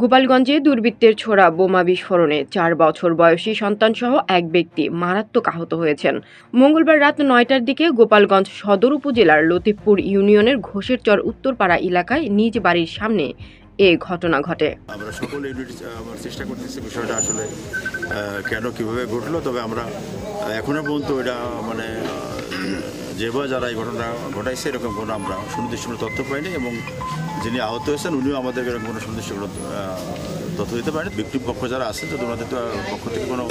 গোপালগঞ্জে দুর্বৃত্তের ছোড়া বোমা বিস্ফোরণে ৪ বছর বয়সী সন্তানসহ এক ব্যক্তি মারাত্মক আহত হয়েছেন। মঙ্গলবার রাত ৯টার দিকে গোপালগঞ্জ সদর উপজেলার লতিফপুর ইউনিয়নের ঘোষেরচর উত্তরপাড়া এলাকায় নিজ বাড়ির সামনে এ ঘটনা ঘটে। আমরা সকলে আমার চেষ্টা করতেছি বিষয়টা আসলে কেন কিভাবে ঘটলো, তবে আমরা এখনো পর্যন্ত এটা যেভাবে যারা এই ঘটনা ঘটাইছে এরকম কোনো আমরা সুনির্দিষ্ট তথ্য পাইনি, এবং যিনি আহত হয়েছেন উনিও আমাদের এরকম কোনো সুনির্দিষ্ট তথ্য দিতে পারেনি। ভিকটিম পক্ষ যারা আছে যদি ওনাদের পক্ষ থেকে কোনো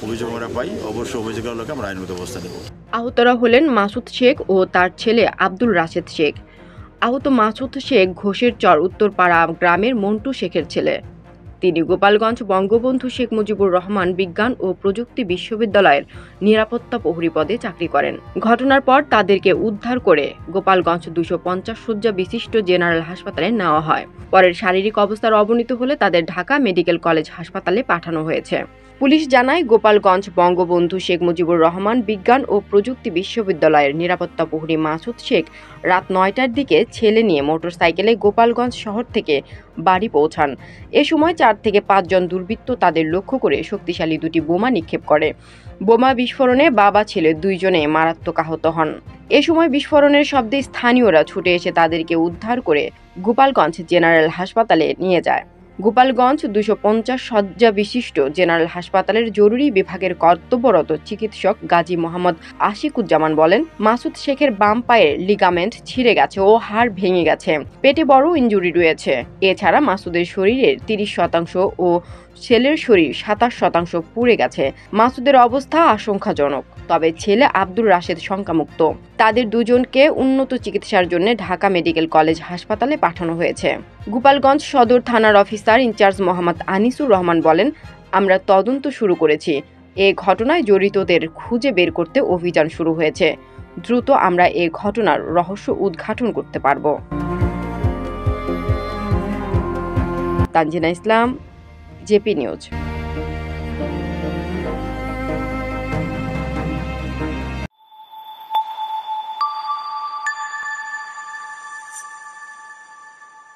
অভিযোগ আমরা পাই, অবশ্যই অভিযোগের লোকে আমরা আইনগত ব্যবস্থা নেব। আহতরা হলেন মাসুদ শেখ ও তার ছেলে আব্দুল রাশেদ শেখ। আহত মাসুদ শেখ ঘোষেরচর উত্তরপাড়া গ্রামের মন্টু শেখের ছেলে। তিনি গোপালগঞ্জ বঙ্গবন্ধু শেখ মুজিবুর রহমান বিজ্ঞান ও প্রযুক্তি বিশ্ববিদ্যালয়ের নিরাপত্তা প্রহরী পদে চাকরি করেন। ঘটনার পর তাদেরকে উদ্ধার করে গোপালগঞ্জ 250 শয্যা বিশিষ্ট জেনারেল হাসপাতালে নেওয়া হয়। পরের শারীরিক অবস্থার অবনতি হলে তাদের ঢাকা মেডিকেল কলেজ হাসপাতালে পাঠানো হয়েছে। পুলিশ জানায়, গোপালগঞ্জ বঙ্গবন্ধু শেখ মুজিবুর রহমান বিজ্ঞান ও প্রযুক্তি বিশ্ববিদ্যালয়ের নিরাপত্তা প্রহরী মাসুদ শেখ রাত ৯টার দিকে ছেলে নিয়ে মোটরসাইকেলে গোপালগঞ্জ শহর থেকে বাড়ি পৌঁছান। এ সময় ৪ থেকে ৫ জন দুর্বৃত্ত তাদের লক্ষ্য করে শক্তিশালী দুটি বোমা নিক্ষেপ করে। বোমা বিস্ফোরণে বাবা ছেলে দুইজনে মারাত্মক আহত হন। এ সময় বিস্ফোরণের শব্দে স্থানীয়রা ছুটে এসে তাদেরকে উদ্ধার করে গোপালগঞ্জ জেনারেল হাসপাতালে নিয়ে যায়। গোপালগঞ্জ 250 শয্যা বিশিষ্ট জেনারেল হাসপাতালের জরুরি বিভাগের কর্তব্যরত চিকিৎসক গাজী মোহাম্মদ আশিকুজ্জামান বলেন, মাসুদ শেখের বাম পায়ের লিগামেন্ট ছিঁড়ে গেছে ও হাড় ভেঙে গেছে। পেটে বড় ইনজুরি রয়েছে। এছাড়া মাসুদের শরীরের 30% ও ছেলের শরীর 27% পুড়ে গেছে। মাসুদের অবস্থা আশঙ্কাজনক, তবে ছেলে আব্দুল রাশেদ শঙ্কামুক্ত। তাদের দুজনকে উন্নত চিকিৎসার জন্য ঢাকা মেডিকেল কলেজ হাসপাতালে পাঠানো হয়েছে। গোপালগঞ্জ সদর থানার অফিসার ইনচার্জ মোহাম্মদ আনিসুর রহমান বলেন, আমরা তদন্ত শুরু করেছি। এ ঘটনায় জড়িতদের খুঁজে বের করতে অভিযান শুরু হয়েছে। দ্রুত আমরা এ ঘটনার রহস্য উদ্ঘাটন করতে পারব। তানজিনা ইসলাম, জেপি নিউজ।